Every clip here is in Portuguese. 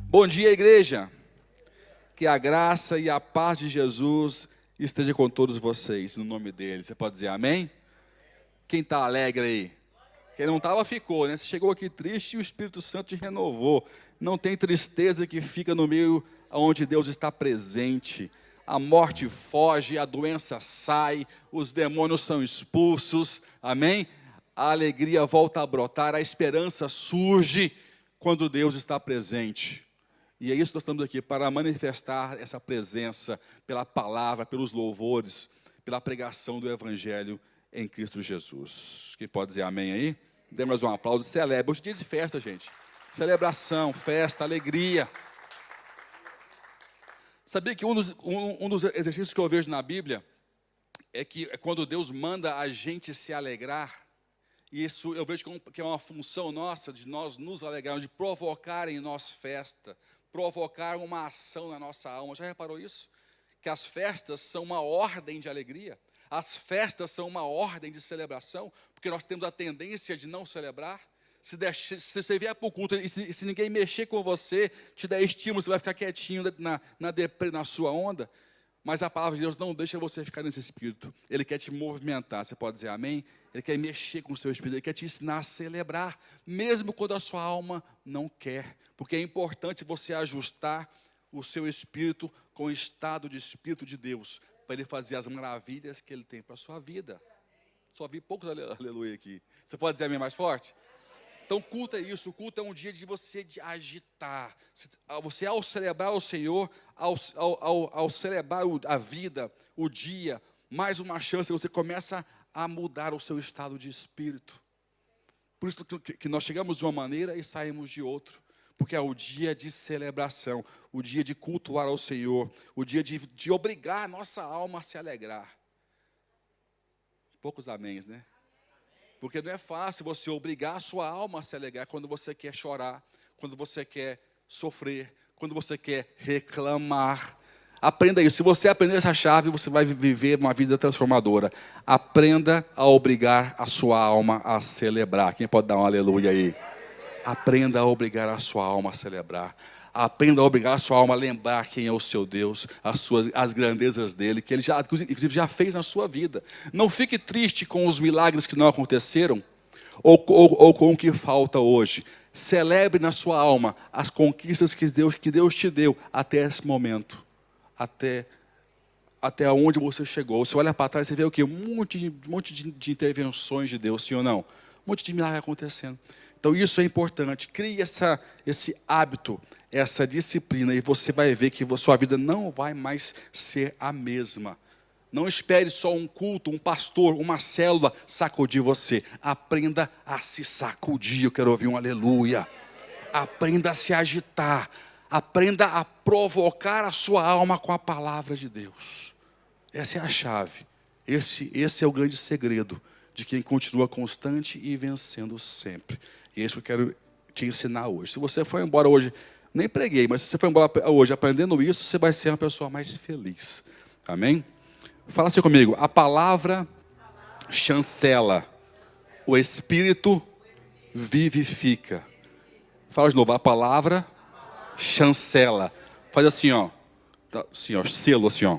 Bom dia, igreja. Que a graça e a paz de Jesus esteja com todos vocês, no nome dele. Você pode dizer amém? Quem está alegre aí? Quem não estava, ficou, né? Você chegou aqui triste e o Espírito Santo te renovou. Não tem tristeza que fica no meio onde Deus está presente. A morte foge, a doença sai, os demônios são expulsos, amém? A alegria volta a brotar, a esperança surge quando Deus está presente. E é isso que nós estamos aqui, para manifestar essa presença pela palavra, pelos louvores, pela pregação do Evangelho em Cristo Jesus. Quem pode dizer amém aí? Dê-nos um aplauso e celebre. Hoje é dia de festa, gente. Celebração, festa, alegria. Sabia que um dos exercícios que eu vejo na Bíblia é que é quando Deus manda a gente se alegrar, e isso eu vejo que é uma função nossa, de nós nos alegrarmos, de provocar em nós festa, provocar uma ação na nossa alma. Já reparou isso? Que as festas são uma ordem de alegria, as festas são uma ordem de celebração, porque nós temos a tendência de não celebrar. Se você vier para o culto e se ninguém mexer com você, te der estímulo, você vai ficar quietinho na sua onda. Mas a palavra de Deus não deixa você ficar nesse espírito. Ele quer te movimentar, você pode dizer amém? Ele quer mexer com o seu espírito, ele quer te ensinar a celebrar, mesmo quando a sua alma não quer. Porque é importante você ajustar o seu espírito com o estado de espírito de Deus, para ele fazer as maravilhas que ele tem para a sua vida. Só vi poucos aleluia aqui. Você pode dizer amém mais forte? Então, culto é isso, o culto é um dia de você agitar. Você, ao celebrar o Senhor, ao celebrar a vida, o dia, mais uma chance, você começa a mudar o seu estado de espírito. Por isso que nós chegamos de uma maneira e saímos de outra. Porque é o dia de celebração, o dia de cultuar ao Senhor, o dia de obrigar a nossa alma a se alegrar. Poucos améns, né? Porque não é fácil você obrigar a sua alma a se alegrar quando você quer chorar, quando você quer sofrer, quando você quer reclamar. Aprenda isso. Se você aprender essa chave, você vai viver uma vida transformadora. Aprenda a obrigar a sua alma a celebrar. Quem pode dar um aleluia aí? Aprenda a obrigar a sua alma a celebrar. Aprenda a obrigar a sua alma a lembrar quem é o seu Deus, as grandezas dele, que ele inclusive já fez na sua vida. Não fique triste com os milagres que não aconteceram, ou com o que falta hoje. Celebre na sua alma as conquistas que Deus te deu até esse momento, até onde você chegou. Você olha para trás e vê o quê? Um monte de intervenções de Deus, sim ou não? Um monte de milagres acontecendo. Então isso é importante. Crie esse hábito, essa disciplina, e você vai ver que a sua vida não vai mais ser a mesma. Não espere só um culto, um pastor, uma célula sacudir você. Aprenda a se sacudir. Eu quero ouvir um aleluia. Aprenda a se agitar. Aprenda a provocar a sua alma com a palavra de Deus. Essa é a chave. Esse é o grande segredo de quem continua constante e vencendo sempre. E é isso que eu quero te ensinar hoje. Se você foi embora hoje, nem preguei, mas se você foi embora hoje aprendendo isso, você vai ser uma pessoa mais feliz. Amém? Fala assim comigo. A palavra chancela, o Espírito vivifica. Fala de novo. A palavra chancela. Faz assim, ó. Assim, ó, selo assim, ó.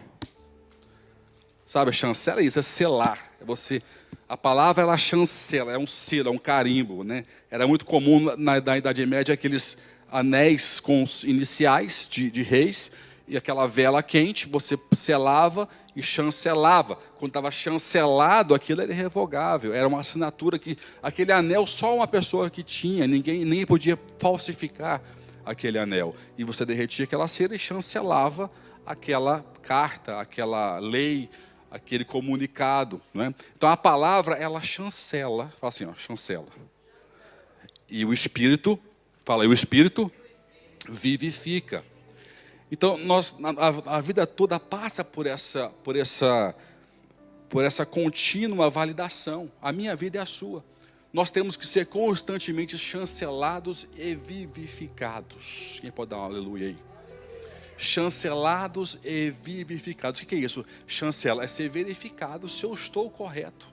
Sabe, chancela é isso, é selar. É você... A palavra, ela chancela, é um selo, é um carimbo, né? Era muito comum na Idade Média aqueles anéis com os iniciais de reis, e aquela vela quente, você selava e chancelava. Quando estava chancelado, aquilo era irrevogável, era uma assinatura que aquele anel só uma pessoa que tinha, ninguém podia falsificar aquele anel. E você derretia aquela cera e chancelava aquela carta, aquela lei, aquele comunicado, não é? Então a palavra, ela chancela, fala assim, ó, chancela. E o Espírito, fala aí, o Espírito vivifica. Então a vida toda passa por essa contínua validação. A minha vida é a sua. Nós temos que ser constantemente chancelados e vivificados. Quem pode dar um aleluia aí? Chancelados e vivificados. O que é isso? Chancela é ser verificado se eu estou correto,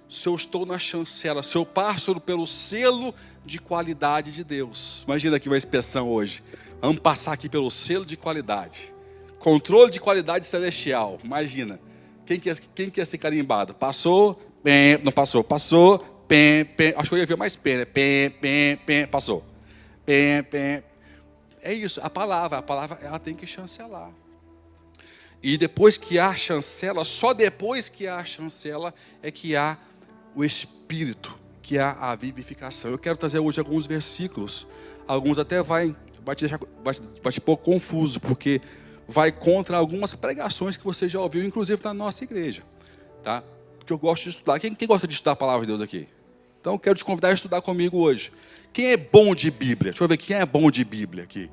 se eu estou na chancela, se eu passo pelo selo de qualidade de Deus. Imagina aqui uma expressão hoje. Vamos passar aqui pelo selo de qualidade. Controle de qualidade celestial. Imagina. Quem quer ser carimbado? Passou, pem, não passou. Passou, pem, pem. Acho que eu ia ver mais pem, né? Pem, pem, pem. Passou. Pem, pem. É isso. A palavra ela tem que chancelar. E depois que há chancela, só depois que há chancela é que há o Espírito, que há a vivificação. Eu quero trazer hoje alguns versículos. Alguns até vai te pôr confuso, porque vai contra algumas pregações que você já ouviu, inclusive na nossa igreja. Tá? Porque eu gosto de estudar. Quem gosta de estudar a palavra de Deus aqui? Então eu quero te convidar a estudar comigo hoje. Quem é bom de Bíblia? Deixa eu ver quem é bom de Bíblia aqui.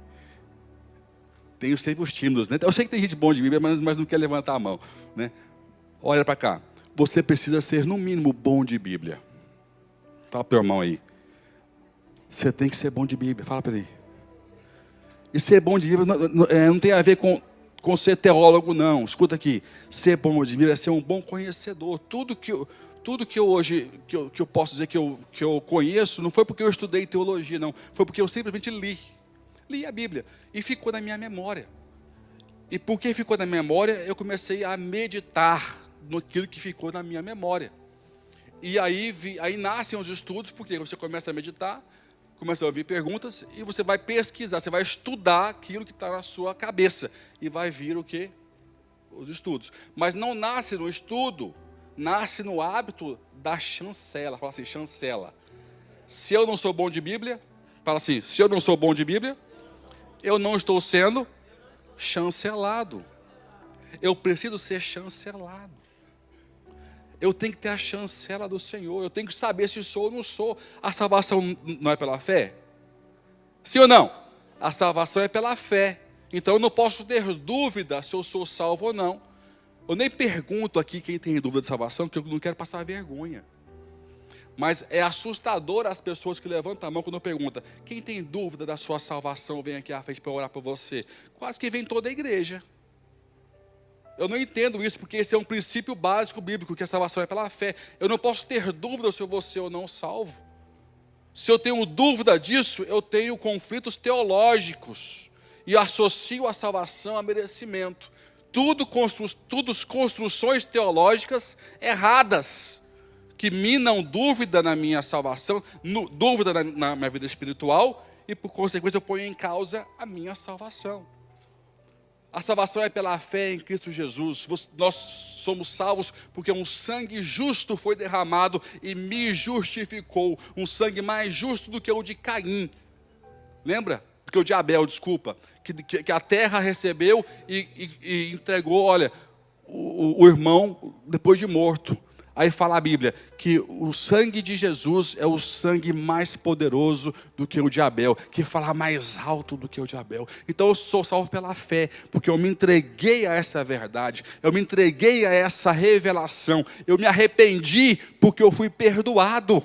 Tenho sempre os tímidos, né? Eu sei que tem gente boa de Bíblia, mas não quer levantar a mão, né? Olha para cá. Você precisa ser, no mínimo, bom de Bíblia. Fala para o teu irmão aí. Você tem que ser bom de Bíblia. Fala para ele. E ser bom de Bíblia não tem a ver com ser teólogo, não. Escuta aqui. Ser bom de Bíblia é ser um bom conhecedor. Tudo que eu hoje que eu posso dizer que eu conheço, não foi porque eu estudei teologia, não. Foi porque eu simplesmente li a Bíblia e ficou na minha memória. E porque ficou na minha memória, eu comecei a meditar naquilo que ficou na minha memória. E aí nascem os estudos, porque você começa a meditar, começa a ouvir perguntas, e você vai pesquisar, você vai estudar aquilo que está na sua cabeça. E vai vir o quê? Os estudos. Mas não nasce no estudo, nasce no hábito da chancela. Fala assim, chancela. Se eu não sou bom de Bíblia, fala assim, se eu não sou bom de Bíblia, eu não estou sendo chancelado. Eu preciso ser chancelado. Eu tenho que ter a chancela do Senhor. Eu tenho que saber se sou ou não sou. A salvação não é pela fé? Sim ou não? A salvação é pela fé. Então eu não posso ter dúvida se eu sou salvo ou não. Eu nem pergunto aqui quem tem dúvida de salvação, porque eu não quero passar vergonha. Mas é assustador as pessoas que levantam a mão quando perguntam: quem tem dúvida da sua salvação, vem aqui à frente para orar por você. Quase que vem toda a igreja. Eu não entendo isso, porque esse é um princípio básico bíblico, que a salvação é pela fé. Eu não posso ter dúvida se eu vou ser ou não salvo. Se eu tenho dúvida disso, eu tenho conflitos teológicos. E associo a salvação a merecimento. Tudo construções teológicas erradas, que minam dúvida na minha salvação, dúvida na minha vida espiritual, e por consequência eu ponho em causa a minha salvação. A salvação é pela fé em Cristo Jesus. Nós somos salvos porque um sangue justo foi derramado e me justificou. Um sangue mais justo do que o de Caim. Lembra? Porque o de Abel, desculpa. Que a terra recebeu e entregou, olha, o irmão depois de morto. Aí fala a Bíblia que o sangue de Jesus é o sangue mais poderoso do que o de Abel, que fala mais alto do que o de Abel. Então eu sou salvo pela fé, porque eu me entreguei a essa verdade, eu me entreguei a essa revelação, eu me arrependi porque eu fui perdoado.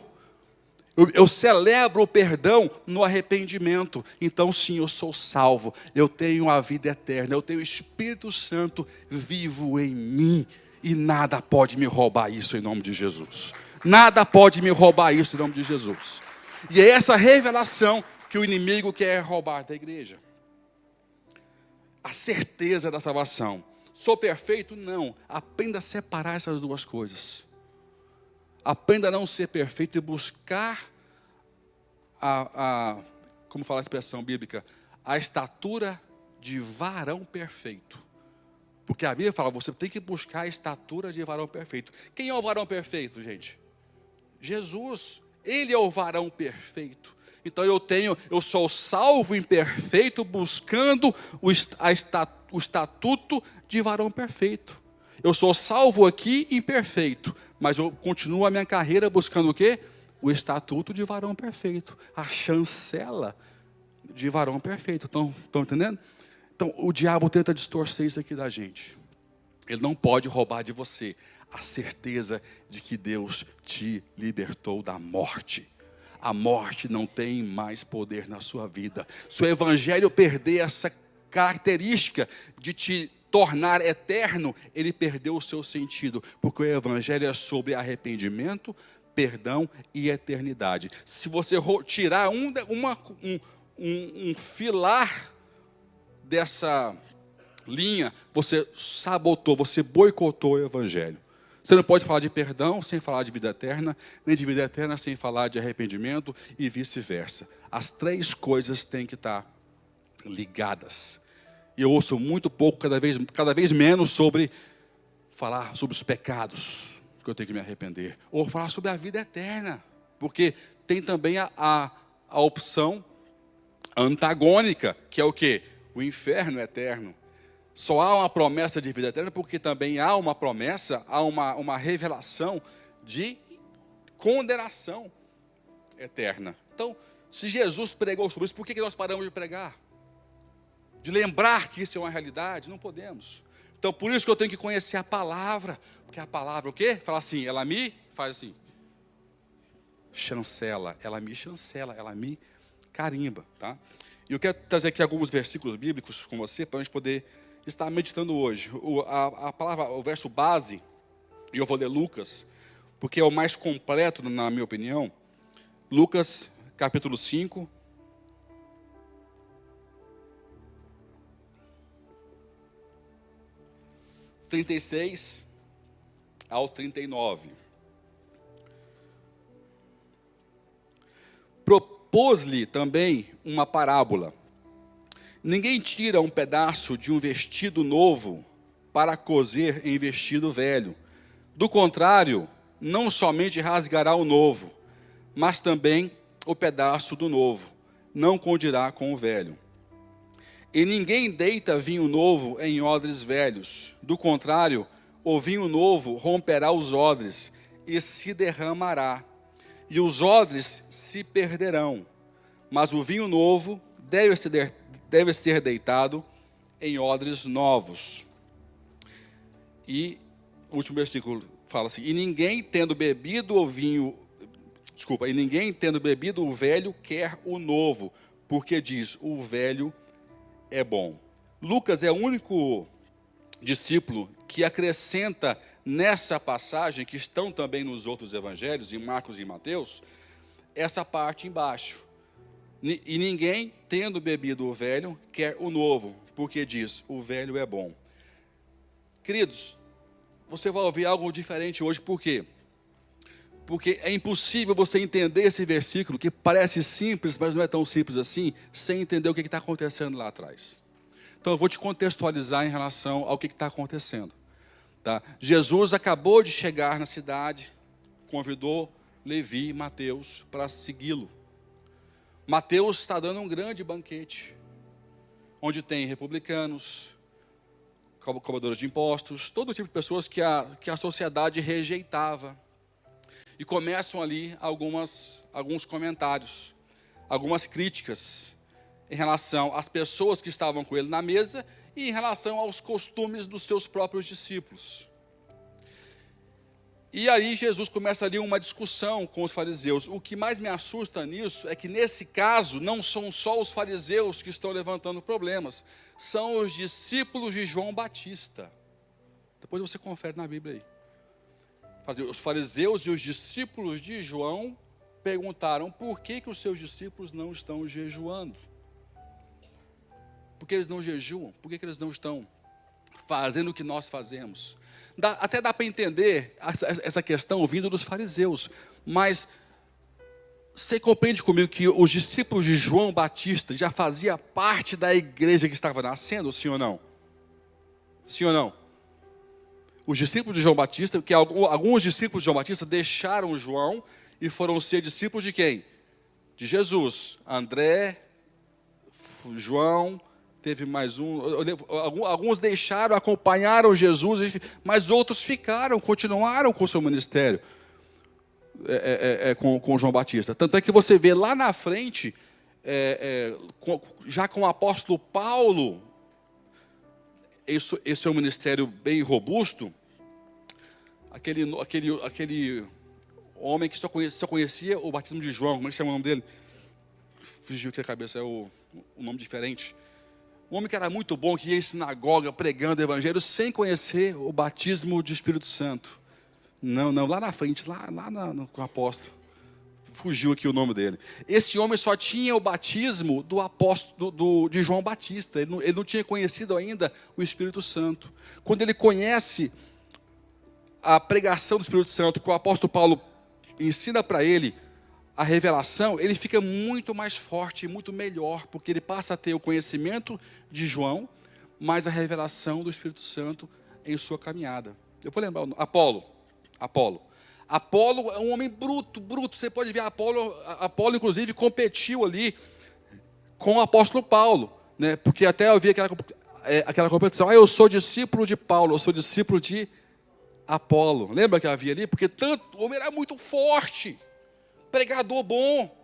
Eu celebro o perdão no arrependimento. Então sim, eu sou salvo, eu tenho a vida eterna, eu tenho o Espírito Santo vivo em mim. E nada pode me roubar isso em nome de Jesus. Nada pode me roubar isso em nome de Jesus. E é essa revelação que o inimigo quer roubar da igreja. A certeza da salvação. Sou perfeito? Não. Aprenda a separar essas duas coisas. Aprenda a não ser perfeito e buscar como fala a expressão bíblica, a estatura de varão perfeito. Porque a Bíblia fala, você tem que buscar a estatura de varão perfeito. Quem é o varão perfeito, gente? Jesus. Ele é o varão perfeito. Então eu sou salvo imperfeito, buscando o estatuto de varão perfeito. Eu sou salvo aqui imperfeito, mas eu continuo a minha carreira buscando o quê? O estatuto de varão perfeito. A chancela de varão perfeito. Estão entendendo? Então, o diabo tenta distorcer isso aqui da gente. Ele não pode roubar de você a certeza de que Deus te libertou da morte. A morte não tem mais poder na sua vida. Se o evangelho perder essa característica de te tornar eterno, ele perdeu o seu sentido. Porque o evangelho é sobre arrependimento, perdão e eternidade. Se você tirar um filar dessa linha, você sabotou, você boicotou o evangelho. Você não pode falar de perdão sem falar de vida eterna, nem de vida eterna sem falar de arrependimento e vice-versa. As três coisas têm que estar ligadas. E eu ouço muito pouco, cada vez menos, sobre falar sobre os pecados que eu tenho que me arrepender, ou falar sobre a vida eterna, porque tem também a opção antagônica, que é o quê? O inferno eterno. Só há uma promessa de vida eterna porque também há uma promessa, há uma revelação de condenação eterna. Então, se Jesus pregou sobre isso, por que nós paramos de pregar? De lembrar que isso é uma realidade? Não podemos. Então, por isso que eu tenho que conhecer a palavra. Porque a palavra, o quê? Fala assim, ela me faz assim. Chancela, ela me carimba, tá? E eu quero trazer aqui alguns versículos bíblicos com você, para a gente poder estar meditando hoje. A palavra, o verso base, e eu vou ler Lucas, porque é o mais completo, na minha opinião. Lucas, capítulo 5. (36 ao 39). Propôs-lhe também uma parábola. Ninguém tira um pedaço de um vestido novo para coser em vestido velho. Do contrário, não somente rasgará o novo, mas também o pedaço do novo. Não condirá com o velho. E ninguém deita vinho novo em odres velhos. Do contrário, o vinho novo romperá os odres e se derramará. E os odres se perderão. Mas o vinho novo deve ser deitado em odres novos. E o último versículo fala assim: e ninguém tendo bebido o velho quer o novo, porque diz, o velho é bom. Lucas é o único discípulo que acrescenta nessa passagem, que estão também nos outros evangelhos, em Marcos e Mateus, essa parte embaixo. E ninguém, tendo bebido o velho, quer o novo, porque diz, o velho é bom. Queridos, você vai ouvir algo diferente hoje, por quê? Porque é impossível você entender esse versículo, que parece simples, mas não é tão simples assim, sem entender o que está acontecendo lá atrás. Então eu vou te contextualizar em relação ao que está acontecendo. Tá? Jesus acabou de chegar na cidade, convidou Levi e Mateus para segui-lo. Mateus está dando um grande banquete, onde tem republicanos, cobradores de impostos, todo tipo de pessoas que a sociedade rejeitava. E começam ali alguns comentários, algumas críticas em relação às pessoas que estavam com ele na mesa e em relação aos costumes dos seus próprios discípulos. E aí Jesus começa ali uma discussão com os fariseus. O que mais me assusta nisso é que nesse caso não são só os fariseus que estão levantando problemas, são os discípulos de João Batista. Depois você confere na Bíblia aí. Os fariseus e os discípulos de João perguntaram por que os seus discípulos não estão jejuando. Por que eles não jejuam? Por que eles não estão fazendo o que nós fazemos? Até dá para entender essa questão vindo dos fariseus, mas você compreende comigo que os discípulos de João Batista já faziam parte da igreja que estava nascendo, sim ou não? Sim ou não? Os discípulos de João Batista, que alguns discípulos de João Batista deixaram João e foram ser discípulos de quem? De Jesus. André, João, teve mais um. Alguns deixaram, acompanharam Jesus, mas outros ficaram, continuaram com o seu ministério com João Batista. Tanto é que você vê lá na frente, já com o apóstolo Paulo, esse é um ministério bem robusto. Aquele homem que só conhecia o batismo de João, como é que chama o nome dele? Fugiu aqui a cabeça, é um nome diferente. Um homem que era muito bom, que ia em sinagoga pregando o evangelho sem conhecer o batismo de Espírito Santo. Não, lá na frente, lá com o apóstolo. fugiu aqui o nome dele. Esse homem só tinha o batismo do apóstolo de João Batista. Ele não tinha conhecido ainda o Espírito Santo. Quando ele conhece a pregação do Espírito Santo, que o apóstolo Paulo ensina para ele a revelação, ele fica muito mais forte e muito melhor, porque ele passa a ter o conhecimento de João, mais a revelação do Espírito Santo em sua caminhada. Eu vou lembrar, Apolo é um homem bruto. Você pode ver, Apolo inclusive competiu ali com o apóstolo Paulo, né? Porque até eu vi aquela competição. Eu sou discípulo de Paulo, eu sou discípulo de Apolo. Lembra que havia ali? Porque o homem era muito forte, pregador bom.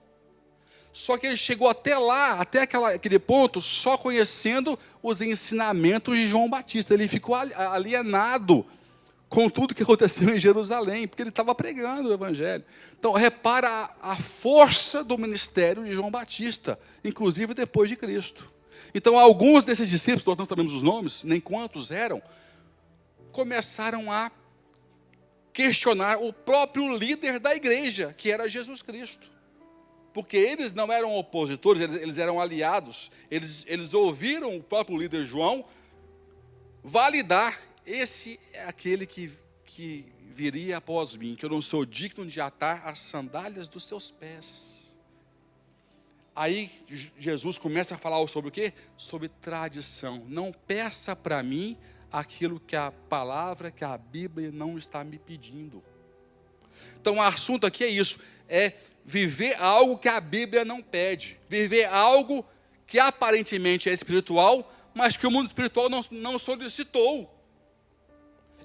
Só que ele chegou até lá, até aquele ponto, só conhecendo os ensinamentos de João Batista. Ele ficou alienado com tudo que aconteceu em Jerusalém, porque ele estava pregando o Evangelho. Então, repara a força do ministério de João Batista, inclusive depois de Cristo. Então, alguns desses discípulos, nós não sabemos os nomes, nem quantos eram, começaram a questionar o próprio líder da igreja, que era Jesus Cristo. Porque eles não eram opositores, eles eram aliados. Eles ouviram o próprio líder João validar: esse é aquele que viria após mim, que eu não sou digno de atar as sandálias dos seus pés. Aí Jesus começa a falar sobre o quê? Sobre tradição. Não peça para mim aquilo que a palavra, que a Bíblia não está me pedindo. Então o assunto aqui é isso, é viver algo que a Bíblia não pede, viver algo que aparentemente é espiritual, mas que o mundo espiritual não solicitou.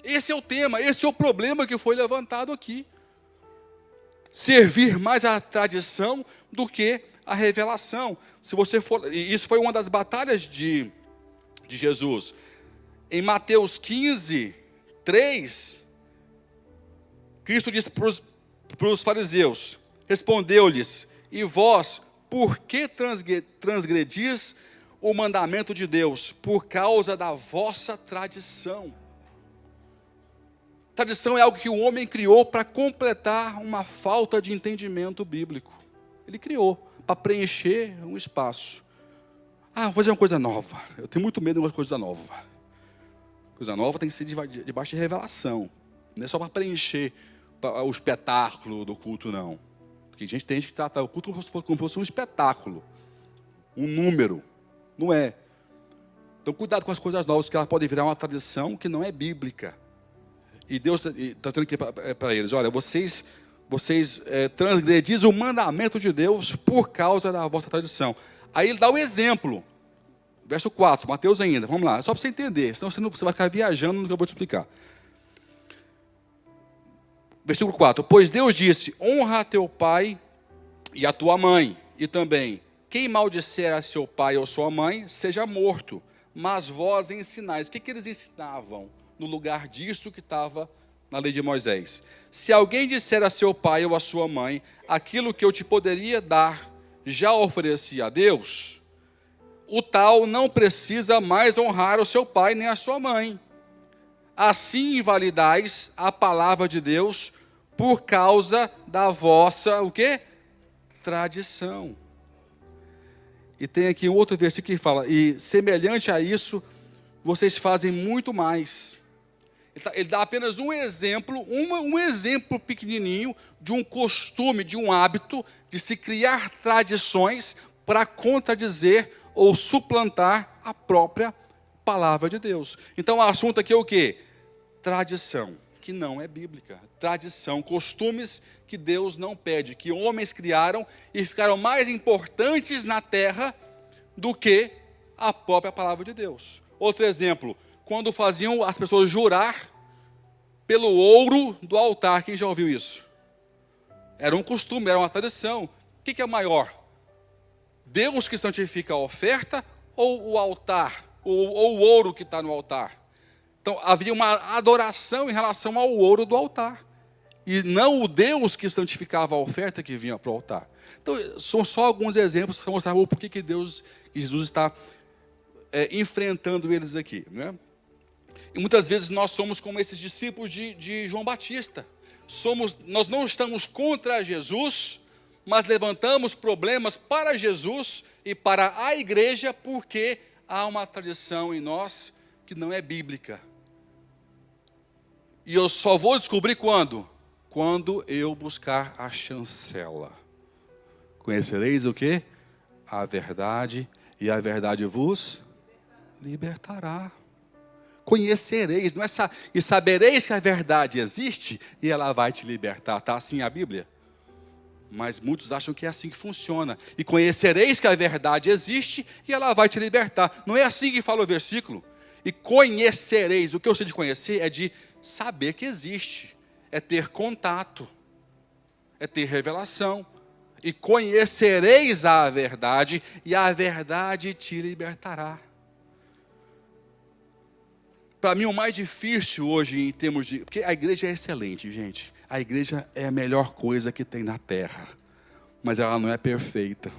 Esse é o tema, esse é o problema que foi levantado aqui. Servir mais a tradição do que a revelação. Se você for, isso foi uma das batalhas de Jesus. Em Mateus 15, 3, Cristo disse para os fariseus, respondeu-lhes: e vós, por que transgredis o mandamento de Deus? Por causa da vossa tradição. Tradição é algo que o homem criou para completar uma falta de entendimento bíblico. Ele criou para preencher um espaço. Vou fazer uma coisa nova. Eu tenho muito medo de uma coisa nova. Coisa nova tem que ser debaixo de revelação. Não é só para preencher o espetáculo do culto, não. Porque a gente tem que tratar o culto como se fosse um espetáculo, um número. Não é. Então, cuidado com as coisas novas, que elas podem virar uma tradição que não é bíblica. E Deus está dizendo aqui para eles: olha, vocês transgredizem o mandamento de Deus por causa da vossa tradição. Aí ele dá o exemplo. Verso 4, Mateus ainda, vamos lá, só para você entender, senão você vai ficar viajando no que eu vou te explicar. Versículo 4, pois Deus disse: honra a teu pai e a tua mãe, e também, quem maldisser a seu pai ou sua mãe, seja morto. Mas vós ensinais. O que eles ensinavam no lugar disso que estava na lei de Moisés? Se alguém disser a seu pai ou a sua mãe: aquilo que eu te poderia dar, já ofereci a Deus, o tal não precisa mais honrar o seu pai nem a sua mãe. Assim invalidais a palavra de Deus por causa da vossa, o quê? Tradição. E tem aqui um outro versículo que fala: e semelhante a isso, vocês fazem muito mais. Ele dá apenas um exemplo, um exemplo pequenininho de um costume, de um hábito de se criar tradições para contradizer ou suplantar a própria palavra de Deus. Então o assunto aqui é o quê? Tradição, que não é bíblica. Tradição, costumes que Deus não pede, que homens criaram e ficaram mais importantes na terra do que a própria palavra de Deus. Outro exemplo, quando faziam as pessoas jurar pelo ouro do altar. Quem já ouviu isso? Era um costume, era uma tradição. O que é maior? Deus que santifica a oferta ou o altar? Ou o ouro que está no altar? Então havia uma adoração em relação ao ouro do altar. E não o Deus que santificava a oferta que vinha para o altar. Então são só alguns exemplos para mostrar o porquê que Jesus está enfrentando eles aqui, né? E muitas vezes nós somos como esses discípulos de João Batista. Nós não estamos contra Jesus, mas levantamos problemas para Jesus e para a igreja porque há uma tradição em nós que não é bíblica. E eu só vou descobrir quando? Quando eu buscar a chancela. Conhecereis o quê? A verdade, e a verdade vos libertará. Conhecereis, não é e sabereis que a verdade existe e ela vai te libertar. Está assim a Bíblia? Mas muitos acham que é assim que funciona. E conhecereis que a verdade existe e ela vai te libertar. Não é assim que fala o versículo. E conhecereis, o que eu sei de conhecer é de saber que existe. É ter contato. É ter revelação. E conhecereis a verdade e a verdade te libertará. Para mim o mais difícil hoje em termos de... Porque a igreja é excelente, gente. A igreja é a melhor coisa que tem na terra. Mas ela não é perfeita.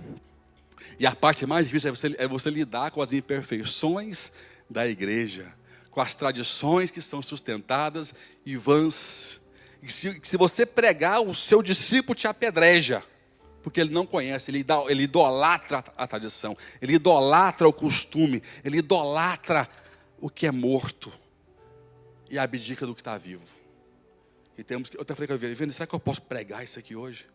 E a parte mais difícil é você lidar com as imperfeições da igreja. Com as tradições que são sustentadas e vãs. E se você pregar, o seu discípulo te apedreja. Porque ele não conhece, ele idolatra a tradição. Ele idolatra o costume. Ele idolatra o que é morto. E abdica do que está vivo. E temos que, eu até falei com a Viviane, será que eu posso pregar isso aqui hoje?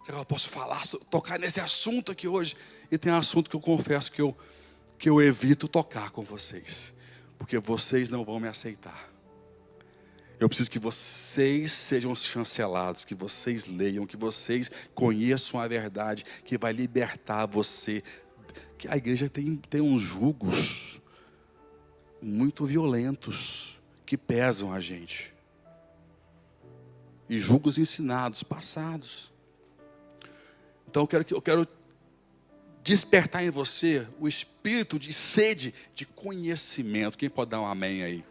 Será que eu posso falar, tocar nesse assunto aqui hoje? E tem um assunto que eu confesso que eu evito tocar com vocês. Porque vocês não vão me aceitar. Eu preciso que vocês sejam chancelados, que vocês leiam, que vocês conheçam a verdade, que vai libertar você. Que a igreja tem uns julgos muito violentos que pesam a gente. E julgos ensinados, passados. Então eu quero despertar em você o espírito de sede, de conhecimento. Quem pode dar um amém aí?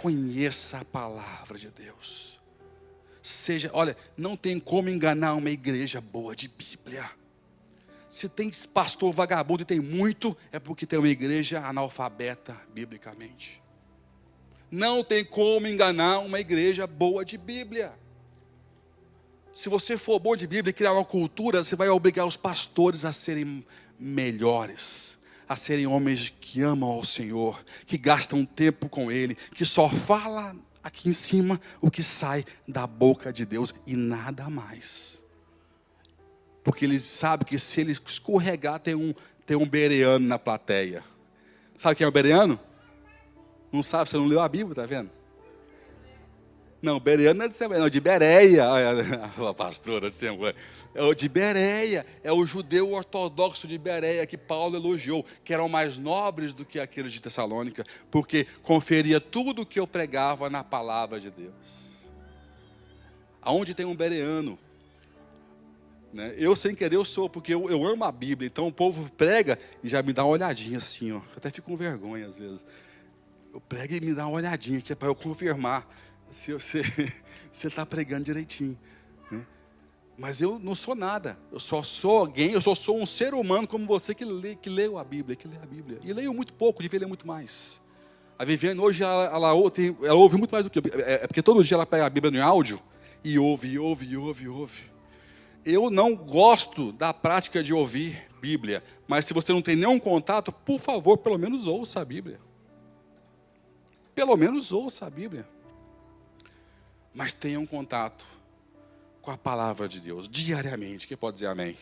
Conheça a palavra de Deus. Olha, não tem como enganar uma igreja boa de Bíblia. Se tem pastor vagabundo e tem muito, é porque tem uma igreja analfabeta biblicamente. Não tem como enganar uma igreja boa de Bíblia. Se você for bom de Bíblia e criar uma cultura, você vai obrigar os pastores a serem melhores, a serem homens que amam ao Senhor, que gastam tempo com Ele, que só fala aqui em cima o que sai da boca de Deus e nada mais. Porque eles sabem que se ele escorregar, tem um bereano na plateia. Sabe quem é o bereano? Não sabe, você não leu a Bíblia, está vendo? Não, bereano não é de Assembleia, não, de Bereia. A pastora de Assembleia. É o de Bereia, é o judeu ortodoxo de Bereia que Paulo elogiou, que eram mais nobres do que aqueles de Tessalônica, porque conferia tudo o que eu pregava na palavra de Deus. Aonde tem um bereano, né? Eu sem querer eu sou, porque eu amo a Bíblia, então o povo prega e já me dá uma olhadinha assim, ó. Eu até fico com vergonha às vezes. Eu prego e me dá uma olhadinha, que é para eu confirmar se você está pregando direitinho, né? Mas eu não sou nada. Eu só sou alguém, eu só sou um ser humano como você que leu a Bíblia, que lê a Bíblia. E leio muito pouco, devia ler muito mais. A Viviane hoje, ela ouve muito mais do que eu. É porque todo dia ela pega a Bíblia no áudio e ouve. Eu não gosto da prática de ouvir Bíblia. Mas se você não tem nenhum contato, por favor, pelo menos ouça a Bíblia. Pelo menos ouça a Bíblia. Mas tenha um contato com a palavra de Deus, diariamente. Quem pode dizer amém?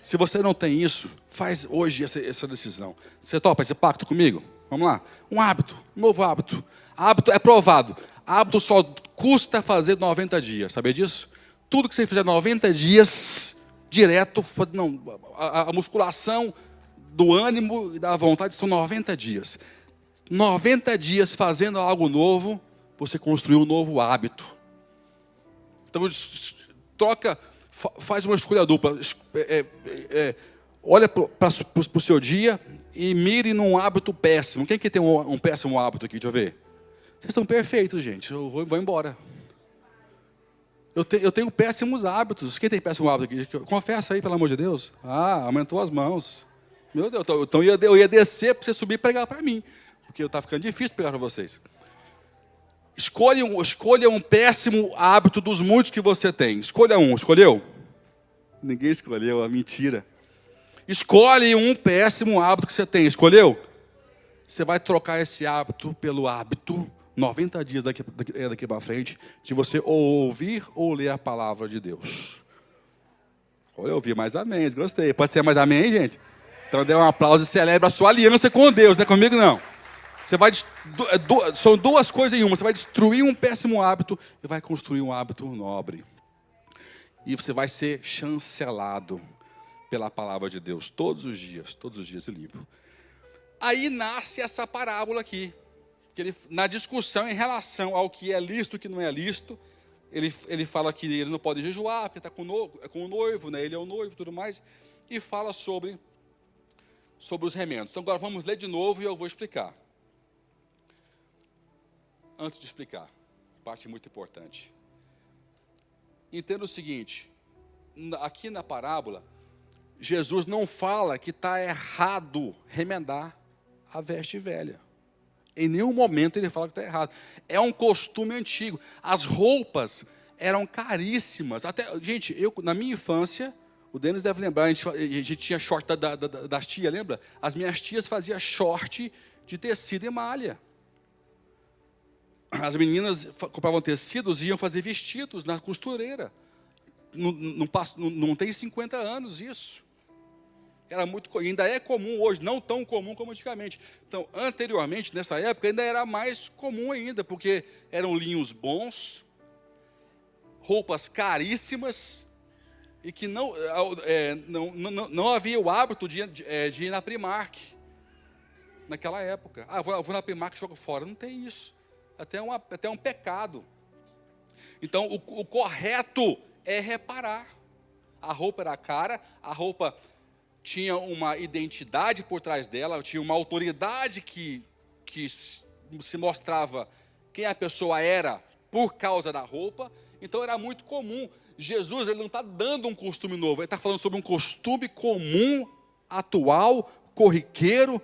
Se você não tem isso, faz hoje essa decisão. Você topa esse pacto comigo? Vamos lá. Um hábito, um novo hábito. Hábito é provado. Hábito só custa fazer 90 dias. Sabia disso? Tudo que você fizer 90 dias, direto, a musculação do ânimo e da vontade são 90 dias. 90 dias fazendo algo novo, você construiu um novo hábito. Então, faz uma escolha dupla. Olha para o seu dia e mire num hábito péssimo. Quem que tem um péssimo hábito aqui? Deixa eu ver. Vocês são perfeitos, gente. Eu vou embora. Eu tenho péssimos hábitos. Quem tem péssimo hábito aqui? Confessa aí, pelo amor de Deus. Aumentou as mãos. Meu Deus, então eu ia descer para você subir e pregar para mim. Porque está ficando difícil pregar para vocês. Escolha um péssimo hábito dos muitos que você tem. Escolha um. Escolheu? Ninguém escolheu, é mentira. Escolhe um péssimo hábito que você tem. Escolheu? Você vai trocar esse hábito pelo hábito, 90 dias daqui para frente, de você ou ouvir ou ler a palavra de Deus. Olha, eu ouvi mais amém, gostei. Pode ser mais amém, gente? Então dê um aplauso e celebra a sua aliança com Deus, não é comigo não. Você vai, são duas coisas em uma. Você vai destruir um péssimo hábito e vai construir um hábito nobre. E você vai ser chancelado pela palavra de Deus todos os dias limpo. Aí nasce essa parábola aqui, que ele, na discussão em relação ao que é lícito e o que não é lícito, ele fala que ele não pode jejuar, porque está com o noivo, né? Ele é o noivo e tudo mais, e fala sobre os remendos. Então agora vamos ler de novo e eu vou explicar. Antes de explicar, parte muito importante. Entenda o seguinte, aqui na parábola, Jesus não fala que está errado remendar a veste velha. Em nenhum momento ele fala que está errado. É um costume antigo. As roupas eram caríssimas. Até, gente, na minha infância, o Denis deve lembrar, a gente tinha short das tias, lembra? As minhas tias faziam short de tecido e malha. As meninas compravam tecidos e iam fazer vestidos na costureira. Não tem 50 anos isso. Era muito, ainda é comum hoje, não tão comum como antigamente. Então, anteriormente, nessa época, ainda era mais comum ainda, porque eram linhos bons, roupas caríssimas, e que não havia o hábito de ir na Primark, naquela época. Vou na Primark e jogo fora. Não tem isso. Até um pecado. Então, o correto é reparar. A roupa era cara, a roupa tinha uma identidade por trás dela, tinha uma autoridade que se mostrava quem a pessoa era por causa da roupa. Então era muito comum. Jesus, ele não está dando um costume novo, ele está falando sobre um costume comum, atual, corriqueiro,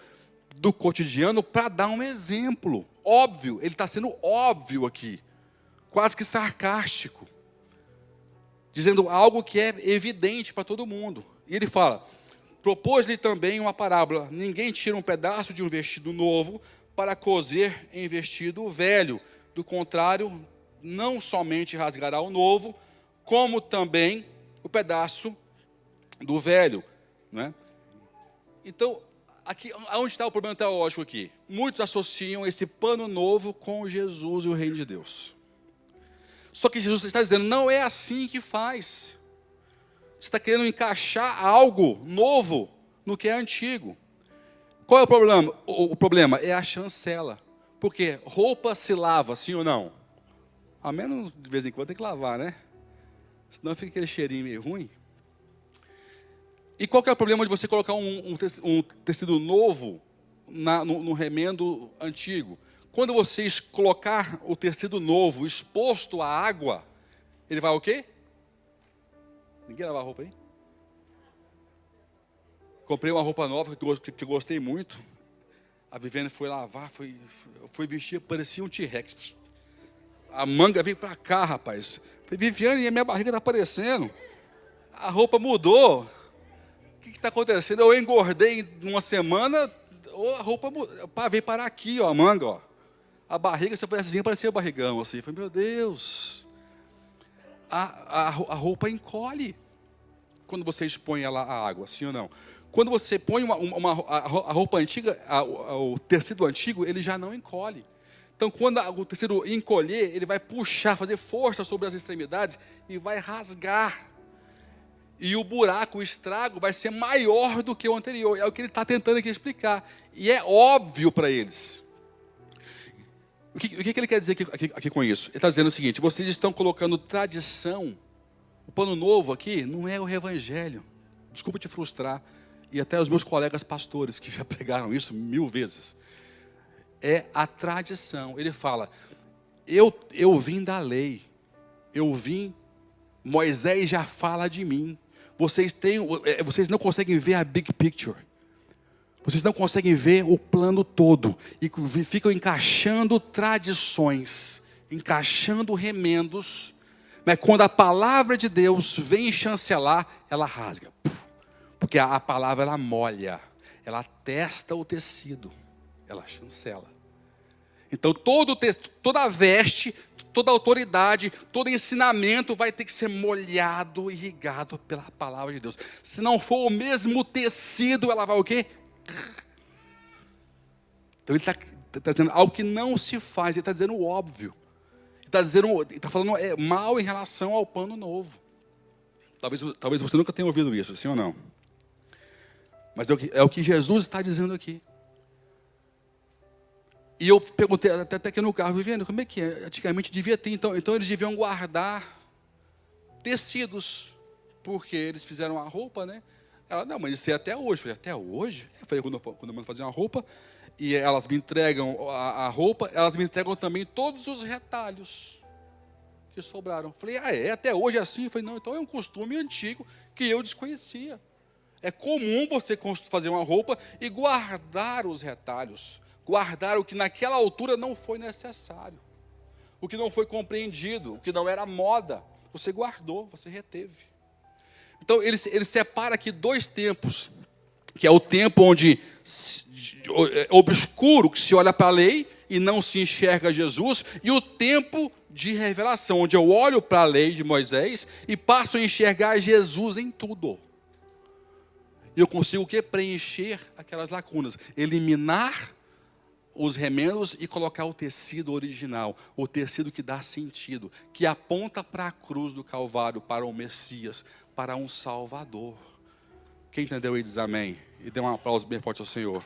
do cotidiano, para dar um exemplo. Óbvio, ele está sendo óbvio aqui, quase que sarcástico, dizendo algo que é evidente para todo mundo. E ele fala: propôs-lhe também uma parábola: ninguém tira um pedaço de um vestido novo para coser em vestido velho. Do contrário, não somente rasgará o novo, como também o pedaço do velho. Né? Então, aqui, onde está o problema teológico aqui? Muitos associam esse pano novo com Jesus e o reino de Deus. Só que Jesus está dizendo, não é assim que faz. Você está querendo encaixar algo novo no que é antigo. Qual é o problema? O problema é a chancela. Porque roupa se lava, sim ou não? A menos de vez em quando tem que lavar, né? Senão fica aquele cheirinho meio ruim. E qual que é o problema de você colocar um tecido novo no remendo antigo? Quando você colocar o tecido novo exposto à água, ele vai o quê? Ninguém lava a roupa aí? Comprei uma roupa nova que eu gostei muito. A Viviane foi lavar, foi vestir, parecia um T-Rex. A manga veio para cá, rapaz. Falei, Viviane, a minha barriga está aparecendo. A roupa mudou. O que está acontecendo? Eu engordei numa semana, ou a roupa veio parar aqui, ó, a manga, ó. A barriga, se eu pudesse assim, parecia barrigão, assim. Falei, meu Deus. A roupa encolhe quando você expõe ela à água, sim ou não? Quando você põe a roupa antiga, o tecido antigo, ele já não encolhe. Então, quando o tecido encolher, ele vai puxar, fazer força sobre as extremidades e vai rasgar. E o buraco, o estrago, vai ser maior do que o anterior. É o que ele está tentando aqui explicar. E é óbvio para eles. O que ele quer dizer aqui com isso? Ele está dizendo o seguinte: vocês estão colocando tradição. O pano novo aqui não é o evangelho. Desculpa te frustrar. E até os meus colegas pastores, que já pregaram isso 1000 vezes. É a tradição. Ele fala, eu vim da lei. Moisés já fala de mim. Vocês não conseguem ver a big picture. Vocês não conseguem ver o plano todo. E ficam encaixando tradições, encaixando remendos, Mas quando a palavra de Deus vem chancelar, ela rasga. Porque a palavra, ela molha, ela testa o tecido, ela chancela. Então todo o texto, toda a veste, toda a autoridade, todo ensinamento vai ter que ser molhado, irrigado pela palavra de Deus. Se não for o mesmo tecido, ela vai o quê? Então ele está dizendo algo que não se faz, ele está dizendo o óbvio. Ele está falando mal em relação ao pano novo. Talvez você nunca tenha ouvido isso, sim ou não? Mas é o que Jesus está dizendo aqui. E eu perguntei até aqui no carro, Viviane, como é que é? Antigamente devia ter, então eles deviam guardar tecidos, porque eles fizeram a roupa, né? Ela, não, mas isso é até hoje. Eu falei, até hoje? Eu falei, quando eu mando fazer uma roupa, e elas me entregam a roupa, elas me entregam também todos os retalhos que sobraram. Eu falei, até hoje é assim? Eu falei, não, então é um costume antigo que eu desconhecia. É comum você fazer uma roupa e guardar os retalhos, guardar o que naquela altura não foi necessário, o que não foi compreendido, o que não era moda, você guardou, você reteve. Então ele separa aqui dois tempos, que é o tempo onde obscuro, que se olha para a lei e não se enxerga Jesus, e o tempo de revelação, onde eu olho para a lei de Moisés e passo a enxergar Jesus em tudo. E eu consigo o quê? Preencher aquelas lacunas, eliminar os remendos e colocar o tecido original, o tecido que dá sentido, que aponta para a cruz do Calvário, para o Messias, para um Salvador. Quem entendeu aí diz amém. E dê um aplauso bem forte ao Senhor.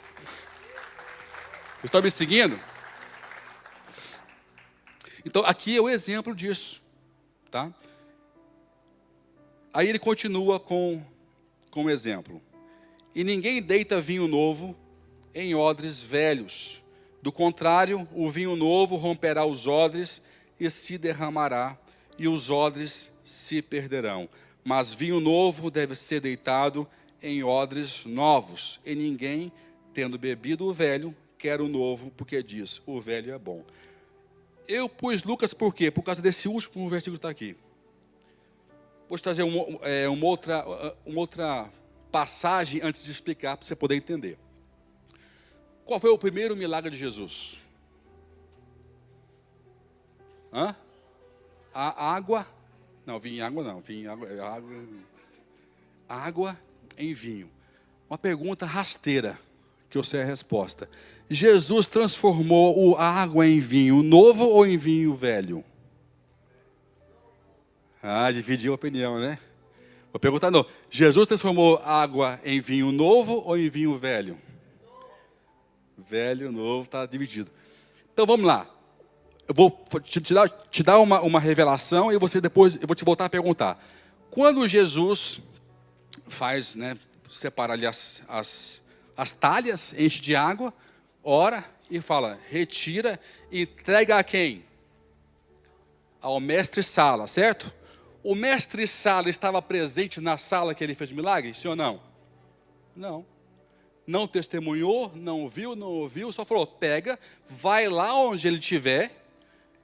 Estão me seguindo? Então aqui é o exemplo disso, tá? Aí ele continua com o exemplo. E ninguém deita vinho novo em odres velhos. Do contrário, o vinho novo romperá os odres e se derramará, e os odres se perderão. Mas vinho novo deve ser deitado em odres novos. E ninguém, tendo bebido o velho, quer o novo, porque diz, o velho é bom. Eu pus Lucas por quê? Por causa desse último versículo que está aqui. Vou trazer uma outra passagem antes de explicar, para você poder entender. Qual foi o primeiro milagre de Jesus? A água. Não, vinho em água não. Vinho em água em vinho. Uma pergunta rasteira, que eu sei a resposta. Jesus transformou a água em vinho novo ou em vinho velho? Dividiu a opinião, né? Vou perguntar não. Jesus transformou água em vinho novo ou em vinho velho? Velho, novo, está dividido. Então vamos lá. Eu vou te dar uma revelação e você depois eu vou te voltar a perguntar. Quando Jesus faz, né, separa ali as talhas, enche de água, ora e fala, retira e entrega a quem? Ao mestre-sala, certo? O mestre-sala estava presente na sala que ele fez o milagre? Sim ou não? Não. Não testemunhou, não viu, não ouviu, só falou, pega, vai lá onde ele estiver.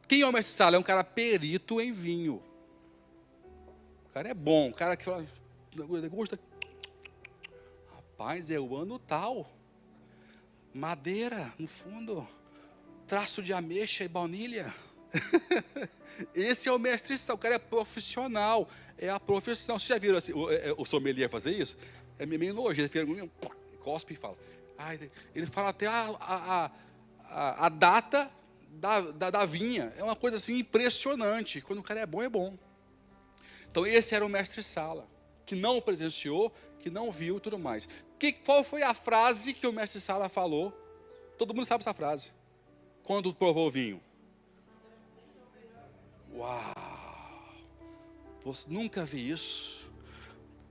Quem é o mestre-sala? É um cara perito em vinho. O cara é bom, o cara que fala, gosta. Rapaz, é o ano tal. Madeira, no fundo. Traço de ameixa e baunilha. Esse é o mestre-sala, o cara é profissional. É a profissão. Vocês já viram assim, o sommelier fazer isso? É meio nojento, ele fica... cospe e fala. Ele fala até a data da vinha. É uma coisa assim impressionante. Quando o cara é bom, é bom. Então esse era o mestre-sala, que não presenciou, que não viu e tudo mais. Qual foi a frase que o mestre-sala falou? Todo mundo sabe essa frase. Quando provou o vinho. Uau! Você nunca vi isso.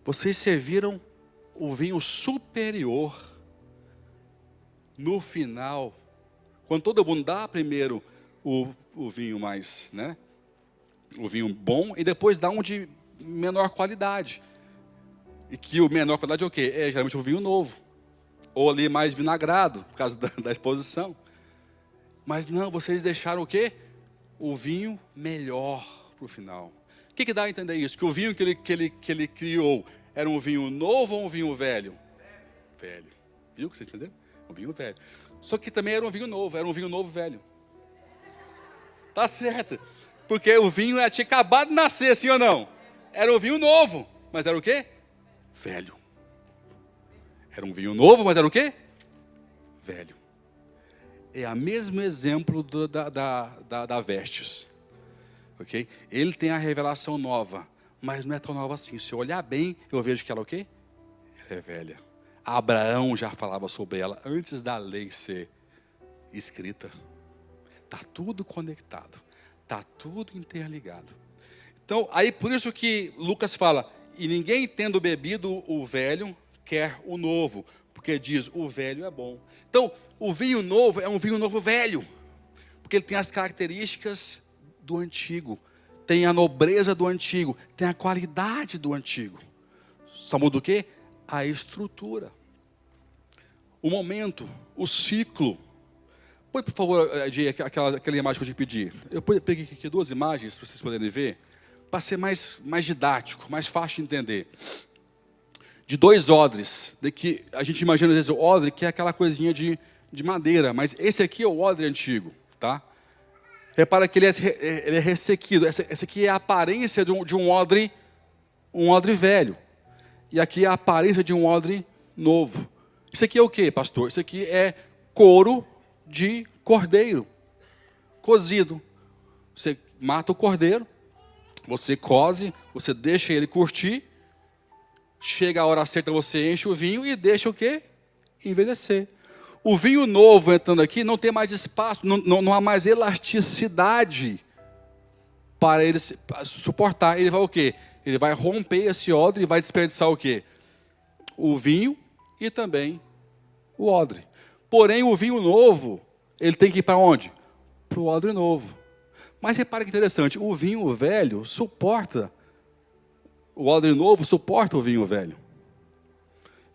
Vocês serviram o vinho superior no final, quando todo mundo dá primeiro o vinho mais, né? O vinho bom, e depois dá um de menor qualidade. E que o menor qualidade é o quê? É geralmente o vinho novo. Ou ali mais vinagrado, por causa da exposição. Mas não, vocês deixaram o quê? O vinho melhor para o final. que dá a entender isso? Que o vinho que ele criou era um vinho novo ou um vinho velho? Velho. Viu que você entendeu? Um vinho velho. Só que também era um vinho novo velho. Tá certo. Porque o vinho tinha acabado de nascer, sim ou não? Era um vinho novo, mas era o quê? Velho. Era um vinho novo, mas era o quê? Velho. É o mesmo exemplo da vestes. Ok? Ele tem a revelação nova, mas não é tão nova assim. Se eu olhar bem, eu vejo que ela é o quê? Ela é velha. Abraão já falava sobre ela antes da lei ser escrita. Está tudo conectado. Está tudo interligado. Então, aí por isso que Lucas fala, e ninguém tendo bebido o velho, quer o novo. Porque diz, o velho é bom. Então, o vinho novo é um vinho novo velho. Porque ele tem as características do antigo. Tem a nobreza do antigo. Tem a qualidade do antigo. Só muda o quê? A estrutura. O momento, o ciclo. Põe, por favor, Jay, aquela imagem que eu te pedi. Eu peguei aqui 2 imagens para vocês poderem ver, para ser mais didático, mais fácil de entender. De 2 odres, de que a gente imagina às vezes o odre, que é aquela coisinha de madeira, mas esse aqui é o odre antigo, tá? Repara que ele é ressequido. Essa aqui é a aparência de um odre velho. E aqui é a aparência de um odre novo. Isso aqui é o que, pastor? Isso aqui é couro de cordeiro, cozido. Você mata o cordeiro, você coze, você deixa ele curtir, chega a hora certa, você enche o vinho e deixa o quê? Envelhecer. O vinho novo entrando aqui não tem mais espaço, não há mais elasticidade para ele suportar. Ele vai o quê? Ele vai romper esse odre e vai desperdiçar o quê? O vinho e também o odre. Porém, o vinho novo, ele tem que ir para onde? Para o odre novo. Mas repara que interessante, o vinho velho suporta, o odre novo suporta o vinho velho.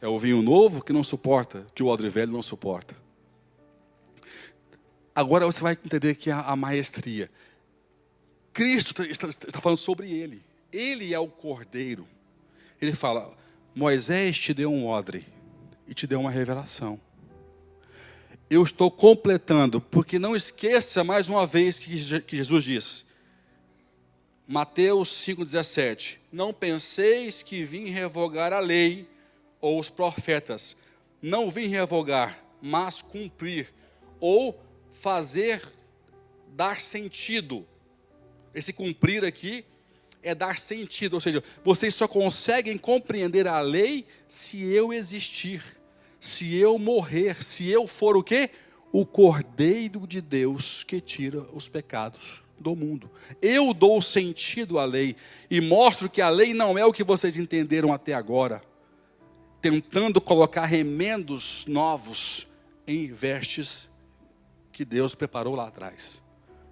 É o vinho novo que não suporta, que o odre velho não suporta. Agora você vai entender que a maestria. Cristo está falando sobre ele. Ele é o cordeiro. Ele fala, Moisés te deu um odre e te deu uma revelação. Eu estou completando, porque não esqueça mais uma vez que Jesus disse. Mateus 5,17. Não penseis que vim revogar a lei ou os profetas. Não vim revogar, mas cumprir. Ou fazer, dar sentido. Esse cumprir aqui é dar sentido. Ou seja, vocês só conseguem compreender a lei se eu existir. Se eu morrer, se eu for o quê? O Cordeiro de Deus que tira os pecados do mundo. Eu dou sentido à lei e mostro que a lei não é o que vocês entenderam até agora, tentando colocar remendos novos em vestes que Deus preparou lá atrás.